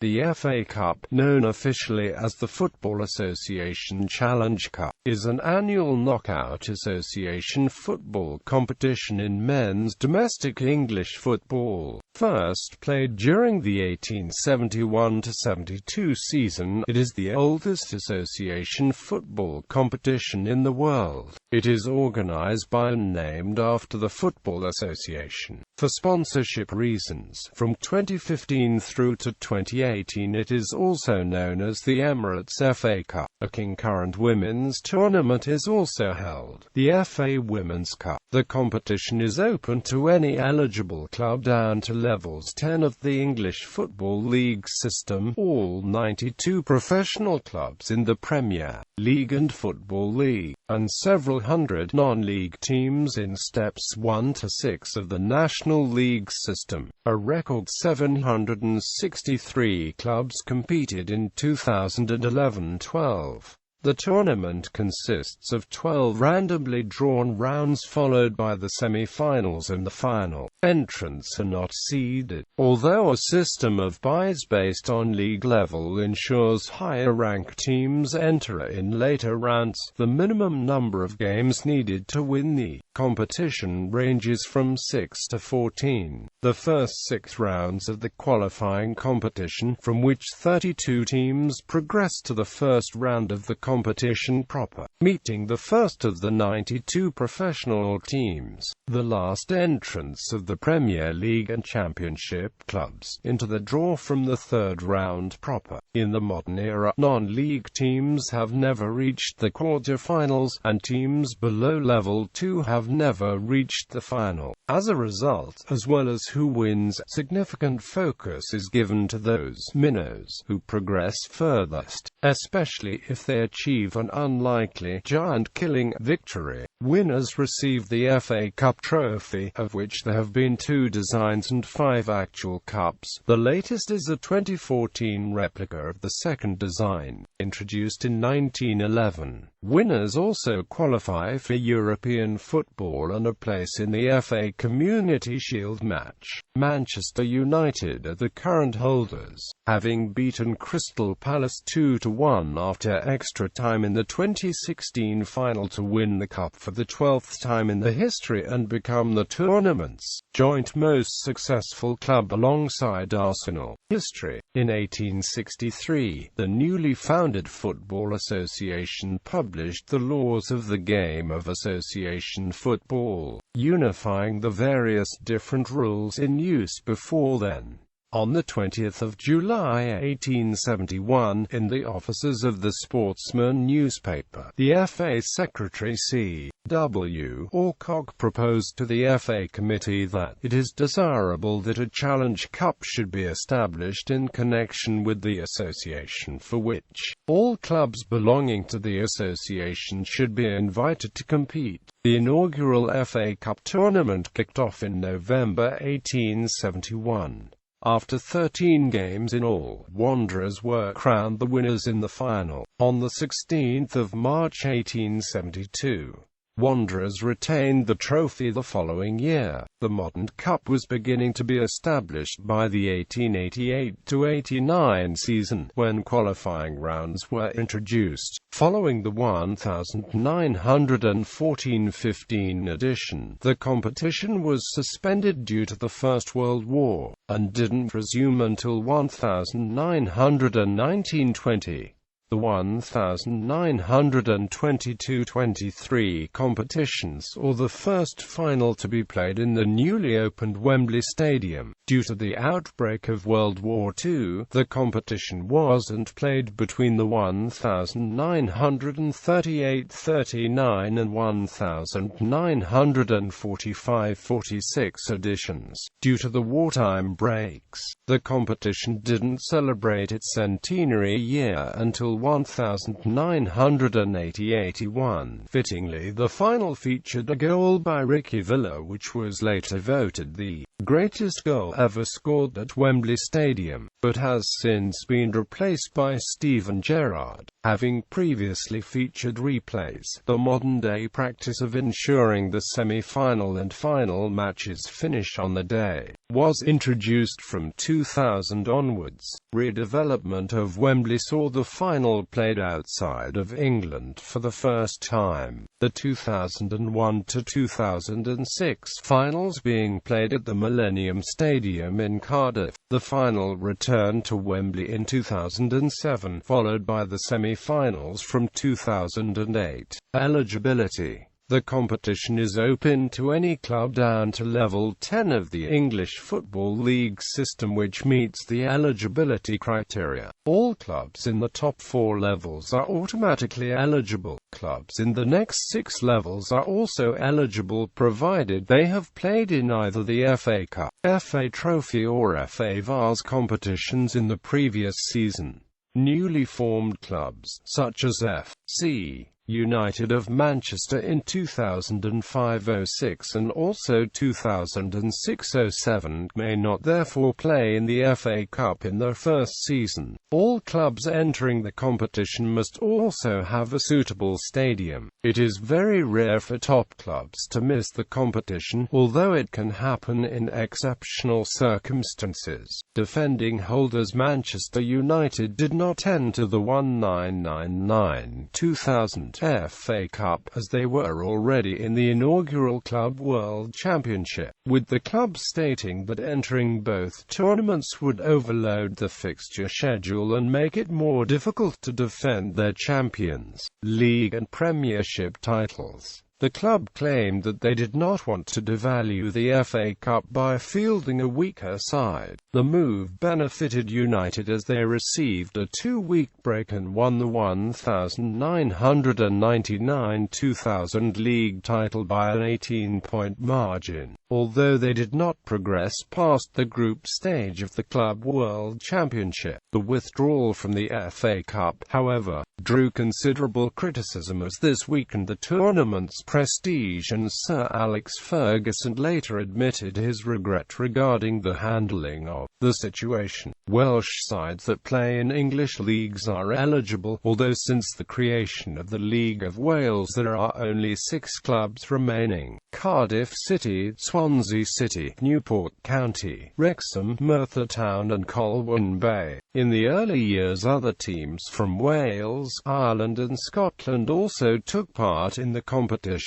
The FA Cup, known officially as the Football Association Challenge Cup, is an annual knockout association football competition in men's domestic English football. First played during the 1871-72 season, it is the oldest association football competition in the world. It is organized by and named after the Football Association. For sponsorship reasons, from 2015 through to 2018 it is also known as the Emirates FA Cup. A concurrent women's tournament is also held, the FA Women's Cup. The competition is open to any eligible club down to levels 10 of the English Football League system, all 92 professional clubs in the Premier League and Football League, and several hundred non-league teams in steps 1 to 6 of the National League system. A record 763 clubs competed in 2011-12. The tournament consists of 12 randomly drawn rounds followed by the semi-finals and the final. Entrants are not seeded, although a system of byes based on league level ensures higher-ranked teams enter in later rounds. The minimum number of games needed to win the competition ranges from 6 to 14. The first 6 rounds of the qualifying competition, from which 32 teams progress to the first round of the competition proper, meeting the first of the 92 professional teams, the last entrants of the Premier League and Championship clubs, into the draw from the third round proper. In the modern era, non-league teams have never reached the quarter-finals, and teams below level 2 have never reached the final. As a result, as well as who wins, significant focus is given to those minnows who progress furthest, especially if they achieve an unlikely, giant-killing victory. Winners receive the FA Cup trophy, of which there have been 2 designs and 5 actual cups. The latest is a 2014 replica of the second design, introduced in 1911. Winners also qualify for European football and a place in the FA Community Shield match. Manchester United are the current holders, having beaten Crystal Palace 2-1 after extra time in the 2016 final to win the cup for the 12th time in the history and become the tournament's joint most successful club alongside Arsenal. History. In 1863, the newly founded Football Association published the laws of the game of association football, unifying the various different rules in use before then. On the 20th of July 1871, in the offices of the Sportsman newspaper, the FA Secretary C.W. Alcock proposed to the FA Committee that it is desirable that a Challenge Cup should be established in connection with the association, for which all clubs belonging to the association should be invited to compete. The inaugural FA Cup tournament kicked off in November 1871. After 13 games in all, Wanderers were crowned the winners in the final. On the 16th of March 1872, Wanderers retained the trophy the following year. The modern cup was beginning to be established by the 1888-89 season, when qualifying rounds were introduced. Following the 1914-15 edition, the competition was suspended due to the First World War, and didn't resume until 1919-20. The 1922-23 competition saw the first final to be played in the newly opened Wembley Stadium. Due to the outbreak of World War II, the competition wasn't played between the 1938-39 and 1945-46 editions. Due to the wartime breaks, the competition didn't celebrate its centenary year until 1980-81. Fittingly, the final featured a goal by Ricky Villa, which was later voted the greatest goal ever scored at Wembley Stadium. but has since been replaced by Steven Gerrard, having previously featured replays. The modern-day practice of ensuring the semi-final and final matches finish on the day was introduced from 2000 onwards. Redevelopment of Wembley saw the final played outside of England for the first time, the 2001 to 2006 finals being played at the Millennium Stadium in Cardiff. The final returned to Wembley in 2007, followed by the semi-finals from 2008. Eligibility. The competition is open to any club down to level 10 of the English Football League system which meets the eligibility criteria. All clubs in the top 4 levels are automatically eligible. Clubs in the next 6 levels are also eligible provided they have played in either the FA Cup, FA Trophy or FA Vase competitions in the previous season. Newly formed clubs, such as F.C. United of Manchester in 2005-06 and also 2006-07, may not therefore play in the FA Cup in their first season. All clubs entering the competition must also have a suitable stadium. It is very rare for top clubs to miss the competition, although it can happen in exceptional circumstances. Defending holders Manchester United did not enter the 1999-2000 FA Cup, as they were already in the inaugural Club World Championship, with the club stating that entering both tournaments would overload the fixture schedule and make it more difficult to defend their Champions League and Premiership titles. The club claimed that they did not want to devalue the FA Cup by fielding a weaker side. The move benefited United as they received a 2-week break and won the 1999-2000 league title by an 18-point margin. Although they did not progress past the group stage of the Club World Championship, the withdrawal from the FA Cup, however, drew considerable criticism as this weakened the tournament's prestige, and Sir Alex Ferguson later admitted his regret regarding the handling of the situation. Welsh sides that play in English leagues are eligible, although since the creation of the League of Wales there are only 6 clubs remaining: Cardiff City, Swansea City, Newport County, Wrexham, Merthyr Town and Colwyn Bay. In the early years other teams from Wales, Ireland and Scotland also took part in the competition,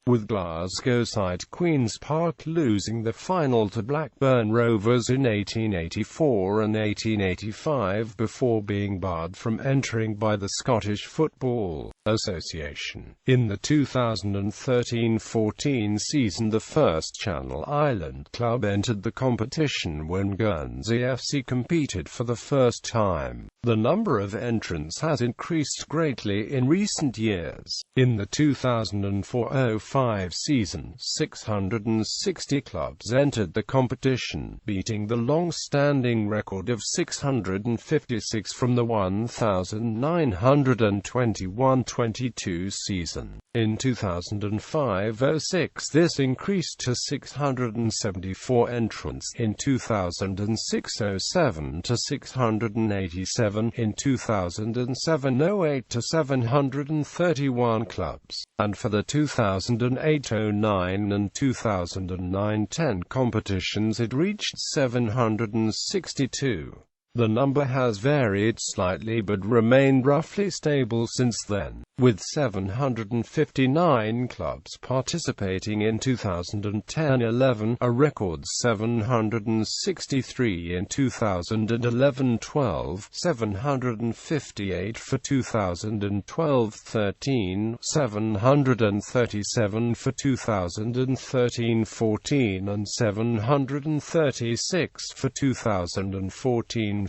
with Glasgow side Queen's Park losing the final to Blackburn Rovers in 1884 and 1885 before being barred from entering by the Scottish Football Association. In the 2013-14 season the first Channel Island club entered the competition when Guernsey FC competed for the first time. The number of entrants has increased greatly in recent years. In the 2004-05 season, 660 clubs entered the competition, beating the long-standing record of 656 from the 1921-22 season. In 2005-06 this increased to 674 entrants, in 2006-07 to 687, in 2007-08 to 731 clubs, and for the 2008-09 and 2009-10 competitions it reached 762. The number has varied slightly but remained roughly stable since then, with 759 clubs participating in 2010-11, a record 763 in 2011-12, 758 for 2012-13, 737 for 2013-14 and 736 for 2014-15.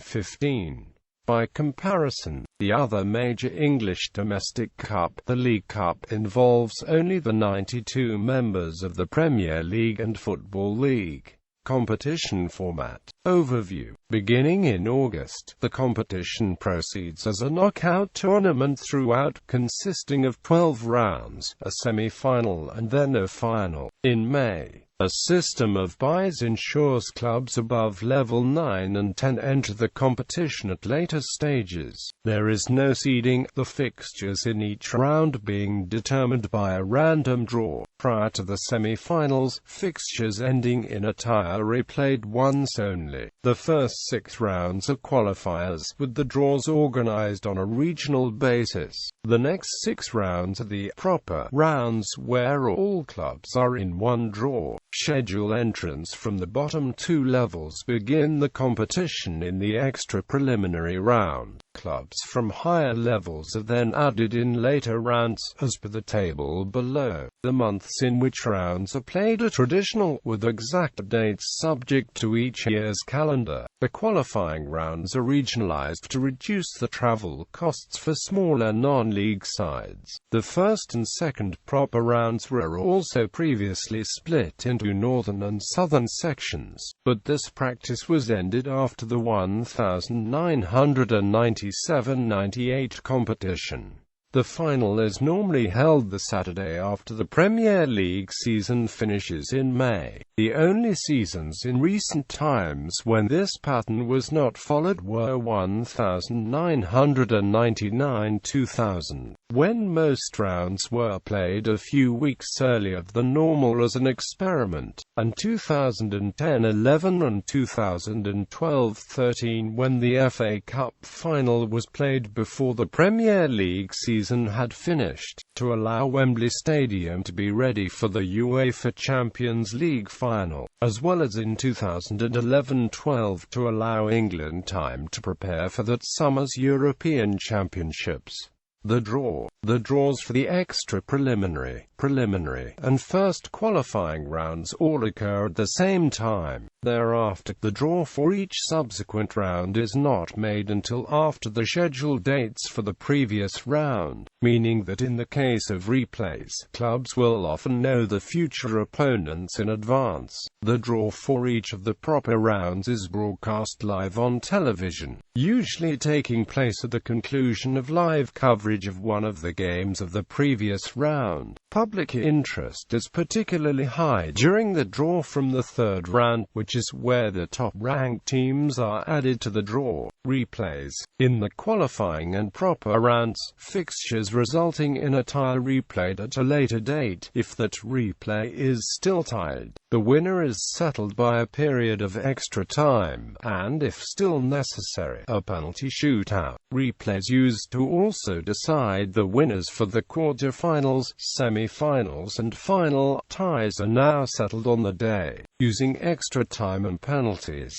By comparison, the other major English domestic cup, the League Cup, involves only the 92 members of the Premier League and Football League. Competition format. Overview. Beginning in August, the competition proceeds as a knockout tournament throughout, consisting of 12 rounds, a semi-final and then a final. In May, A system of byes ensures clubs above level 9 and 10 enter the competition at later stages. There is no seeding, the fixtures in each round being determined by a random draw. Prior to the semi-finals, fixtures ending in a tie are replayed once only. The first 6 rounds are qualifiers, with the draws organized on a regional basis. The next 6 rounds are the proper rounds, where all clubs are in one draw. Schedule entrants from the bottom 2 levels begin the competition in the extra preliminary round. Clubs from higher levels are then added in later rounds, as per the table below. The months in which rounds are played are traditional, with exact dates subject to each year's calendar. The qualifying rounds are regionalized to reduce the travel costs for smaller non-league sides. The first and second proper rounds were also previously split into northern and southern sections, but this practice was ended after the 1997-98 competition. The final is normally held the Saturday after the Premier League season finishes in May. The only seasons in recent times when this pattern was not followed were 1999-2000, when most rounds were played a few weeks earlier than normal as an experiment, and 2010-11 and 2012-13 when the FA Cup final was played before the Premier League season had finished, to allow Wembley Stadium to be ready for the UEFA Champions League final, as well as in 2011-12 to allow England time to prepare for that summer's European Championships. The draws for the extra preliminary, and first qualifying rounds all occur at the same time. Thereafter, the draw for each subsequent round is not made until after the scheduled dates for the previous round, meaning that in the case of replays, clubs will often know the future opponents in advance. The draw for each of the proper rounds is broadcast live on television, usually taking place at the conclusion of live coverage of one of the games of the previous round. Public interest is particularly high during the draw from the third round, which is where the top-ranked teams are added to the draw. Replays in the qualifying and proper rounds, fixtures resulting in a tie replayed at a later date. If that replay is still tied, the winner is settled by a period of extra time, and if still necessary, a penalty shootout. Replays used to also decide the winners for the quarter-finals, semi-finals and final. Ties are now settled on the day, using extra time and penalties.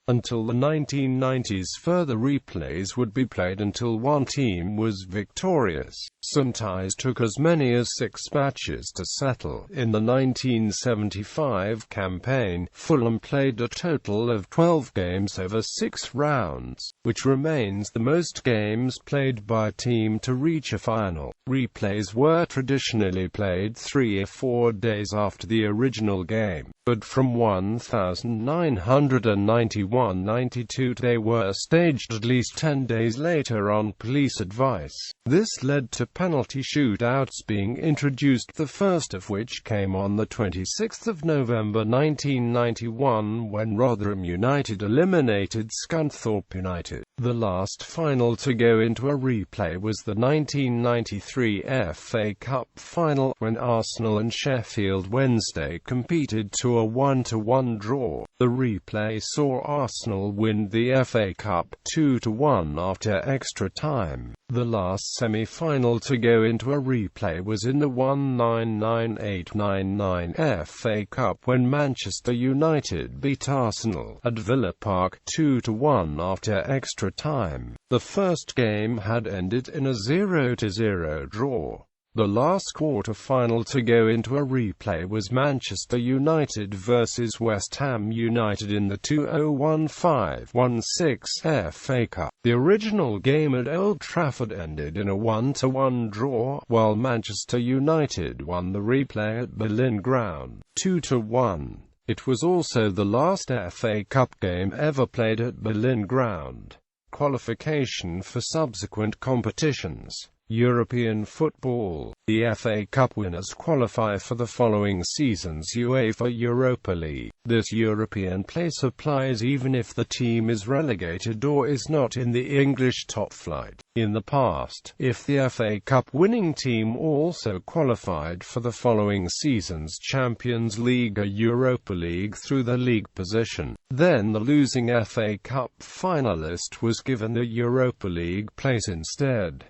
Until the 1990s, further replays would be played until one team was victorious. Some ties took as many as 6 matches to settle. In the 1975 campaign, Fulham played a total of 12 games over 6 rounds, which remains the most games played by a team to reach a final. Replays were traditionally played 3 or 4 days after the original game, but from 1991-92 they were staged at least 10 days later on police advice. This led to penalty shootouts being introduced, the first of which came on the 26th of November 1991 when Rotherham United eliminated Scunthorpe United. The last final to go into a replay was the 1993 FA Cup final, when Arsenal and Sheffield Wednesday competed to a 1-1 draw. The replay saw Arsenal win the FA Cup 2-1 after extra time. The last semi-final to go into a replay was in the 1998-99 FA Cup when Manchester United beat Arsenal at Villa Park 2-1 after extra time. The first game had ended in a 0-0 draw. The last quarter-final to go into a replay was Manchester United vs West Ham United in the 2015-16 FA Cup. The original game at Old Trafford ended in a 1-1 draw, while Manchester United won the replay at Berlin Ground 2-1. It was also the last FA Cup game ever played at Berlin Ground. Qualification for subsequent competitions. European football. The FA Cup winners qualify for the following season's UEFA Europa League. This European place applies even if the team is relegated or is not in the English top flight. In the past, if the FA Cup winning team also qualified for the following season's Champions League or Europa League through the league position, then the losing FA Cup finalist was given the Europa League place instead.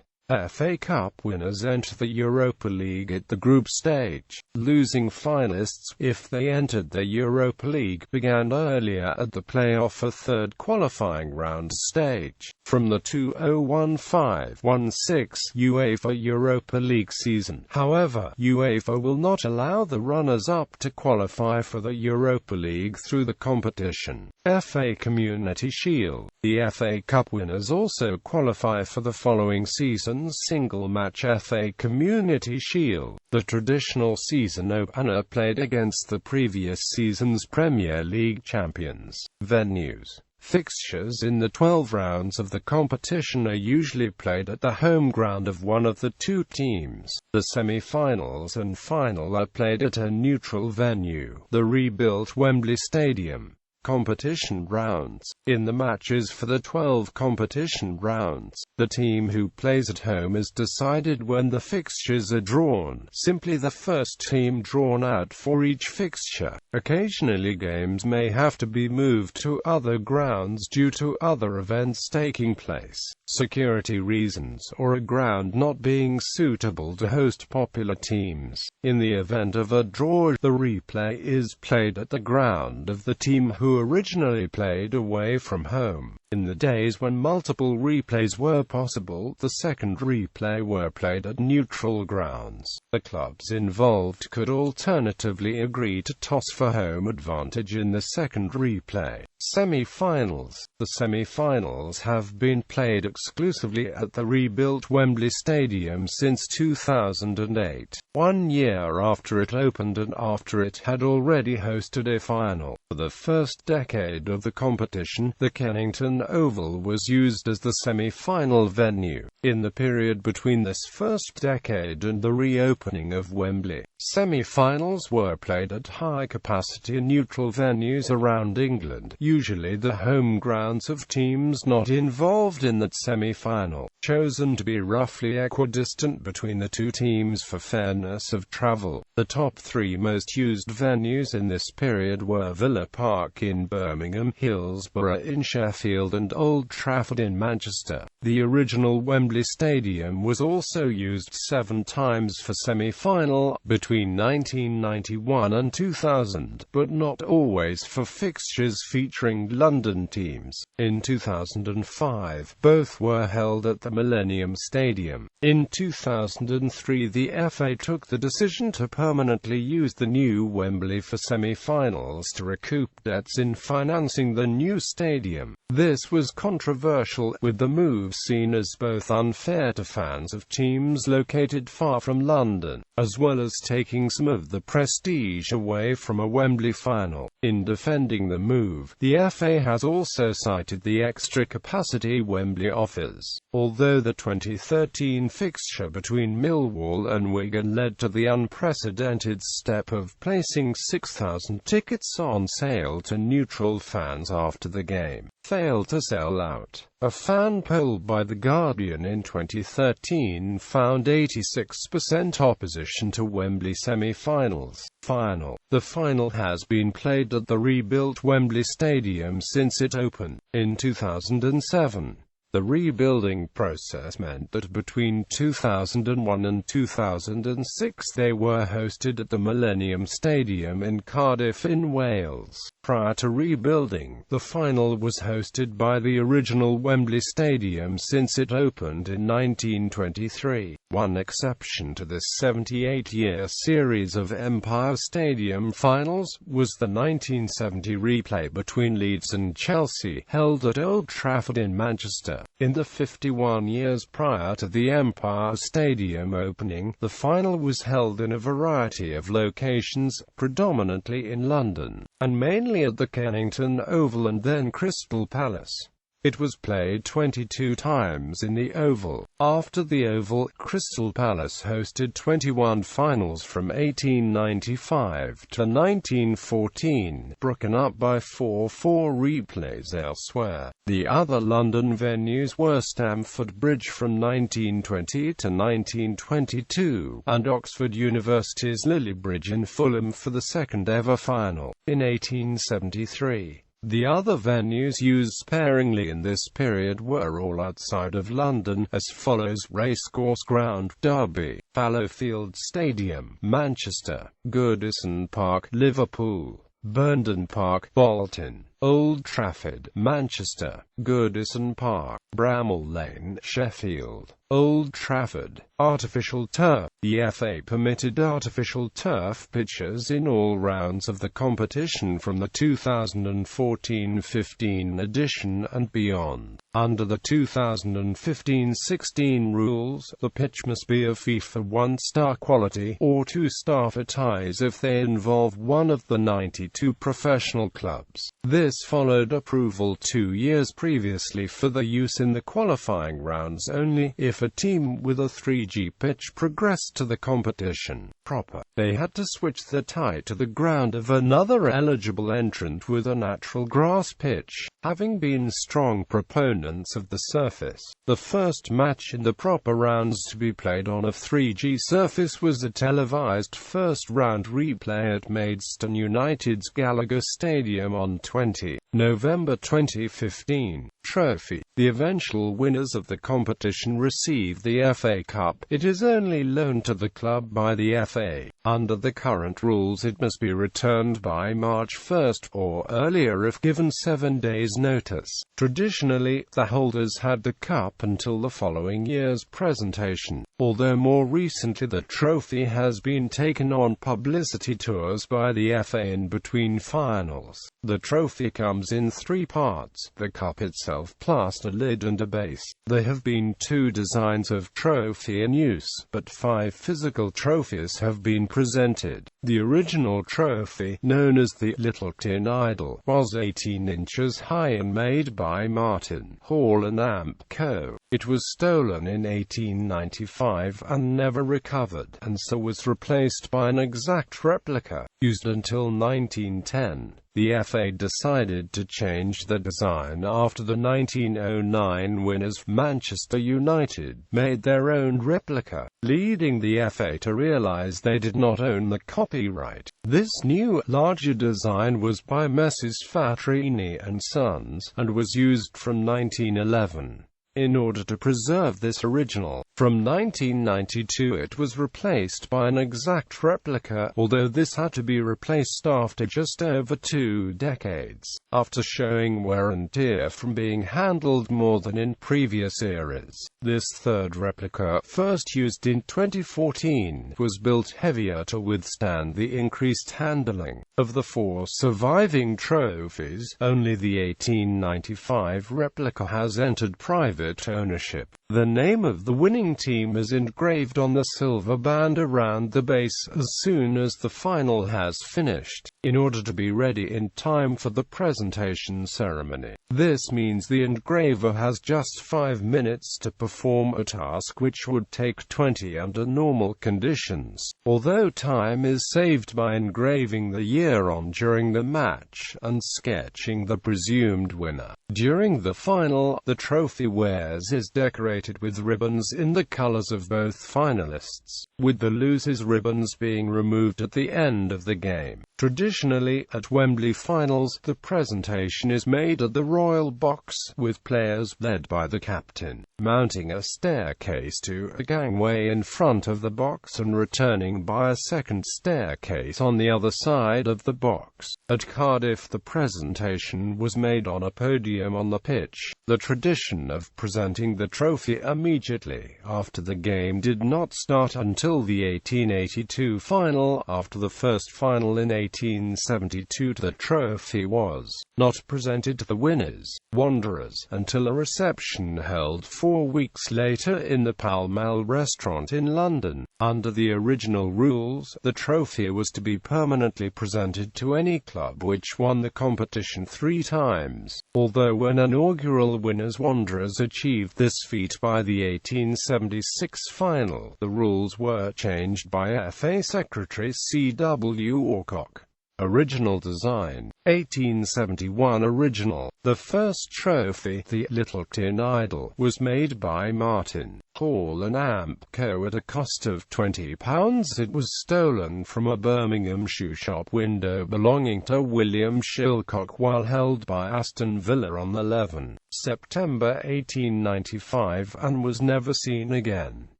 FA Cup winners enter the Europa League at the group stage. Losing finalists, if they entered the Europa League, began earlier at the playoff or third qualifying round stage. From the 2015-16 UEFA Europa League season, however, UEFA will not allow the runners-up to qualify for the Europa League through the competition. FA Community Shield. The FA Cup winners also qualify for the following season's single-match FA Community Shield. The traditional season opener played against the previous season's Premier League champions. Venues. Fixtures in the 12 rounds of the competition are usually played at the home ground of one of the two teams. The semi-finals and final are played at a neutral venue, the rebuilt Wembley Stadium. Competition rounds. In the matches for the 12 competition rounds, the team who plays at home is decided when the fixtures are drawn, simply the first team drawn out for each fixture. Occasionally games may have to be moved to other grounds due to other events taking place, security reasons, or a ground not being suitable to host popular teams. In the event of a draw, the replay is played at the ground of the team who originally played away from home. In the days when multiple replays were possible, the second replay were played at neutral grounds. The clubs involved could alternatively agree to toss for home advantage in the second replay. Semi-finals. The semi-finals have been played exclusively at the rebuilt Wembley Stadium since 2008, 1 year after it opened and after it had already hosted a final. For the first decade of the competition, the Kennington Oval was used as the semi-final venue. In the period between this first decade and the reopening of Wembley, semi-finals were played at high-capacity neutral venues around England, usually the home grounds of teams not involved in that semi-final, chosen to be roughly equidistant between the two teams for fairness of travel. The top three most used venues in this period were Villa Park in Birmingham, Hillsborough in Sheffield and Old Trafford in Manchester. The original Wembley Stadium was also used 7 times for semi-final between 1991 and 2000, but not always for fixtures featuring London teams. In 2005, both were held at the Millennium Stadium. In 2003, the FA took the decision to permanently use the new Wembley for semi-finals to recoup debts in financing the new stadium. This was controversial, with the move seen as both unfair to fans of teams located far from London, as well as taking some of the prestige away from a Wembley final. In defending the move, the FA has also cited the extra capacity Wembley offers. Although the 2013 fixture between Millwall and Wigan led to the unprecedented step of placing 6,000 tickets on sale to neutral fans after the game, failed to sell out. A fan poll by The Guardian in 2013 found 86% opposition to Wembley semi-finals. Final. The final has been played at the rebuilt Wembley Stadium since it opened in 2007. The rebuilding process meant that between 2001 and 2006 they were hosted at the Millennium Stadium in Cardiff in Wales. Prior to rebuilding, the final was hosted by the original Wembley Stadium since it opened in 1923. One exception to this 78-year series of Empire Stadium finals was the 1970 replay between Leeds and Chelsea, held at Old Trafford in Manchester. In the 51 years prior to the Empire Stadium opening, the final was held in a variety of locations, predominantly in London, and mainly at the Kennington Oval and then Crystal Palace. It was played 22 times in the Oval. After the Oval, Crystal Palace hosted 21 finals from 1895 to 1914, broken up by 4 replays elsewhere. The other London venues were Stamford Bridge from 1920 to 1922, and Oxford University's Lily Bridge in Fulham for the second ever final, in 1873. The other venues used sparingly in this period were all outside of London, as follows: Racecourse Ground, Derby; Fallowfield Stadium, Manchester; Goodison Park, Liverpool; Burnden Park, Bolton; Old Trafford, Manchester; Goodison Park; Bramall Lane, Sheffield; Old Trafford. Artificial turf. The FA permitted artificial turf pitches in all rounds of the competition from the 2014-15 edition and beyond. Under the 2015-16 rules, the pitch must be of FIFA 1-star quality, or 2-star for ties if they involve one of the 92 professional clubs. This followed approval 2 years previously for the use in the qualifying rounds only if a team with a 3G pitch progressed to the competition proper. They had to switch the tie to the ground of another eligible entrant with a natural grass pitch, having been strong proponents of the surface. The first match in the proper rounds to be played on a 3G surface was a televised first-round replay at Maidstone United's Gallagher Stadium on 20 November 2015. Trophy. The eventual winners of the competition receive the FA Cup. It is only loaned to the club by the FA. Under the current rules, it must be returned by March 1st, or earlier if given 7 days' notice. Traditionally, the holders had the cup until the following year's presentation, although more recently the trophy has been taken on publicity tours by the FA in between finals. The trophy comes in 3 parts: the cup itself plus a lid and a base. There have been 2 designs of trophy in use, but 5 physical trophies have been presented. The original trophy, known as the Little Tin Idol, was 18 inches high and made by Martin Hall and Amp Co. It was stolen in 1895 and never recovered, and so was replaced by an exact replica, used until 1910. The FA decided to change the design after the 1909 winners, Manchester United, made their own replica, leading the FA to realise they did not own the copyright. This new, larger design was by Messrs. Fattorini and Sons, and was used from 1911. In order to preserve this original, from 1992 it was replaced by an exact replica, although this had to be replaced after just over 2 decades, after showing wear and tear from being handled more than in previous eras. This third replica, first used in 2014, was built heavier to withstand the increased handling. Of the 4 surviving trophies, only the 1895 replica has entered private ownership. The name of the winning team is engraved on the silver band around the base as soon as the final has finished, in order to be ready in time for the presentation ceremony. This means the engraver has just 5 minutes to perform a task which would take 20 under normal conditions, although time is saved by engraving the year on during the match and sketching the presumed winner. During the final, the trophy wears is decorated with ribbons in the colors of both finalists, with the losers' ribbons being removed at the end of the game. Traditionally, at Wembley finals, the presentation is made at the Royal Box, with players, led by the captain, mounting a staircase to a gangway in front of the box and returning by a second staircase on the other side of the box. At Cardiff, the presentation was made on a podium on the pitch. The tradition of presenting the trophy immediately after the game did not start until the 1882 final. After the first final in 1872, the trophy was not presented to the winners, Wanderers, until a reception held 4 weeks later in the Pall Mall restaurant in London. Under the original rules, the trophy was to be permanently presented to any club which won the competition 3 times, although when inaugural winners Wanderers achieved this feat by the 1876 final, the rules were changed by FA Secretary C.W. Alcock. Original design, 1871 original. The first trophy, the Little Tin Idol, was made by Martin Hall and Ampco at a cost of £20. It was stolen from a Birmingham shoe shop window belonging to William Shilcock while held by Aston Villa on 11 September 1895 and was never seen again.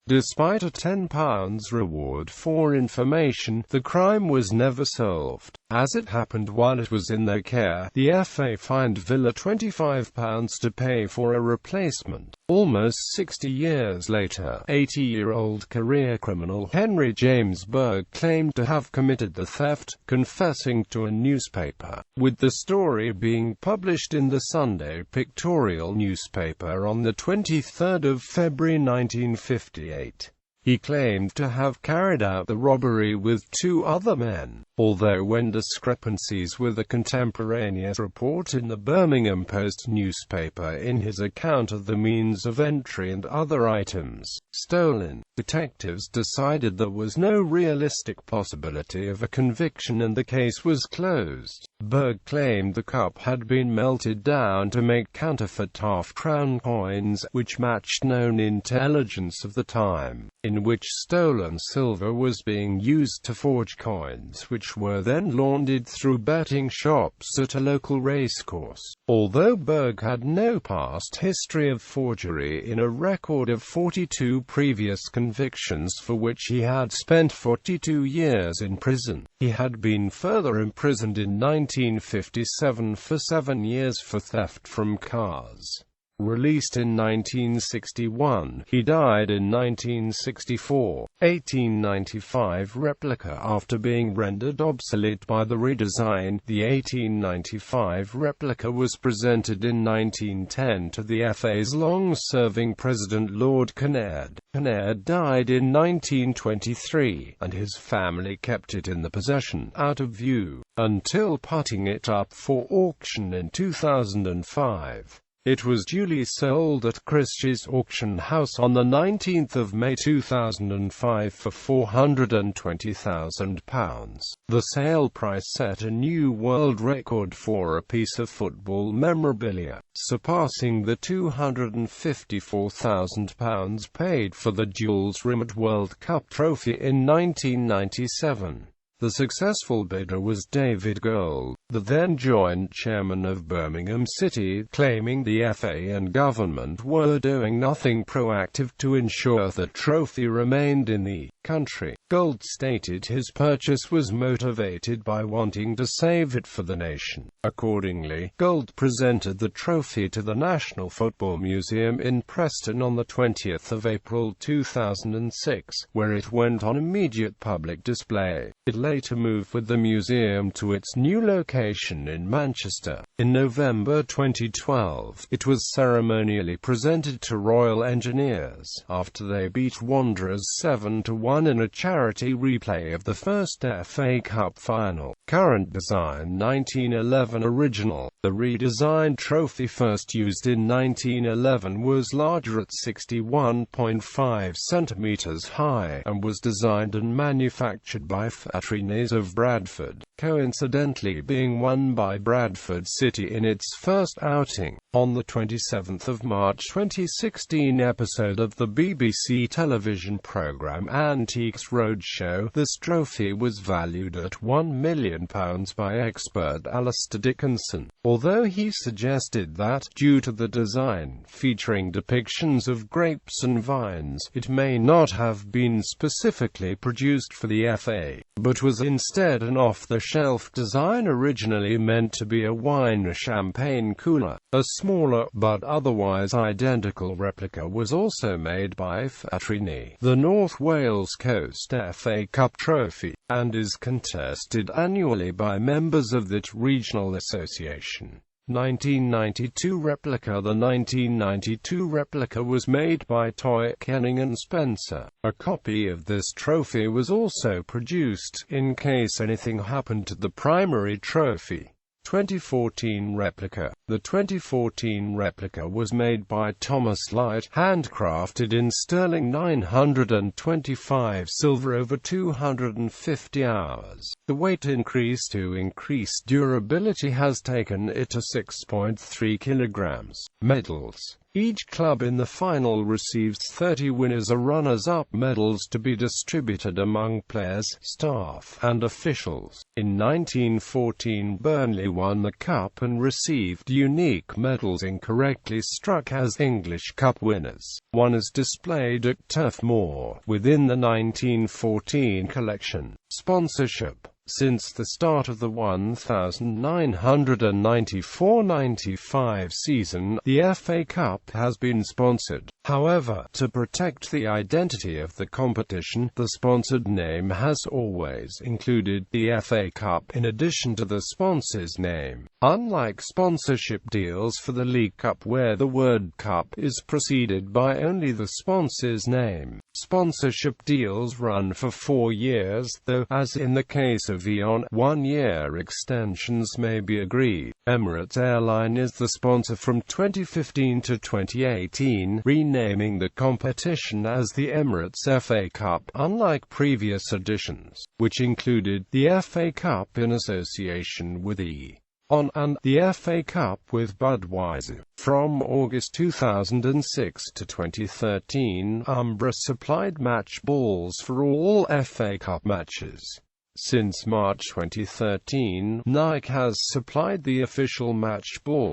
Despite a £10 reward for information, the crime was never solved. As it happened while it was in their care, the FA fined Villa £25 to pay for a replacement. Almost 60 years later, 80-year-old career criminal Henry James Berg claimed to have committed the theft, confessing to a newspaper, with the story being published in the Sunday Pictorial newspaper on the 23rd of February 1958. He claimed to have carried out the robbery with 2 other men, although when discrepancies with a contemporaneous report in the Birmingham Post newspaper in his account of the means of entry and other items stolen, detectives decided there was no realistic possibility of a conviction and the case was closed. Berg claimed the cup had been melted down to make counterfeit half-crown coins, which matched known intelligence of the time, in which stolen silver was being used to forge coins which were then laundered through betting shops at a local racecourse. Although Berg had no past history of forgery in a record of 42 previous convictions for which he had spent 42 years in prison, he had been further imprisoned in 1957 for 7 years for theft from cars. Released in 1961, he died in 1964. 1895 replica. After being rendered obsolete by the redesign, the 1895 replica was presented in 1910 to the FA's long-serving president Lord Kinnaird. Kinnaird died in 1923, and his family kept it in the possession, out of view, until putting it up for auction in 2005. It was duly sold at Christie's auction house on 19 May 2005 for £420,000. The sale price set a new world record for a piece of football memorabilia, surpassing the £254,000 paid for the Jules-Rimet World Cup trophy in 1997. The successful bidder was David Gold, the then joint chairman of Birmingham City, claiming the FA and government were doing nothing proactive to ensure the trophy remained in the country. Gold stated his purchase was motivated by wanting to save it for the nation. Accordingly, Gold presented the trophy to the National Football Museum in Preston on 20 April 2006, where it went on immediate public display. It later moved with the museum to its new location in Manchester. In November 2012, it was ceremonially presented to Royal Engineers, after they beat Wanderers 7-1 in a charity replay of the first FA Cup final. Current design 1911 original. The redesigned trophy, first used in 1911, was larger at 61.5 cm high, and was designed and manufactured by Fatrines of Bradford, coincidentally being won by Bradford City in its first outing. On the 27th of March 2016 episode of the BBC television programme Antiques Roadshow, this trophy was valued at £1 million by expert Alistair Dickinson, although he suggested that, due to the design featuring depictions of grapes and vines, it may not have been specifically produced for the FA, but was instead an off-the-shelf design originally meant to be a wine champagne cooler. A smaller, but otherwise identical replica was also made by Fatrini, the North Wales Coast FA Cup trophy, and is contested annually by members of that regional association. 1992 replica. The 1992 replica was made by Toy Kenning and Spencer. A copy of this trophy was also produced, in case anything happened to the primary trophy. 2014 replica. The 2014 replica was made by Thomas Light, handcrafted in sterling 925 silver over 250 hours. The weight increase to increase durability has taken it to 6.3 kilograms. Medals. Each club in the final receives 30 winners or runners-up medals to be distributed among players, staff, and officials. In 1914 Burnley won the cup and received unique medals incorrectly struck as English Cup winners. One is displayed at Turf Moor, within the 1914 collection. Sponsorship. Since the start of the 1994-95 season, the FA Cup has been sponsored. However, to protect the identity of the competition, the sponsored name has always included the FA Cup in addition to the sponsor's name. Unlike sponsorship deals for the League Cup where the word Cup is preceded by only the sponsor's name, sponsorship deals run for 4 years, though, as in the case of Eon, 1-year extensions may be agreed. Emirates Airline is the sponsor from 2015 to 2018, renaming the competition as the Emirates FA Cup, unlike previous editions, which included the FA Cup in association with Eon and the FA Cup with Budweiser. From August 2006 to 2013, Umbra supplied match balls for all FA Cup matches. Since March 2013, Nike has supplied the official match ball.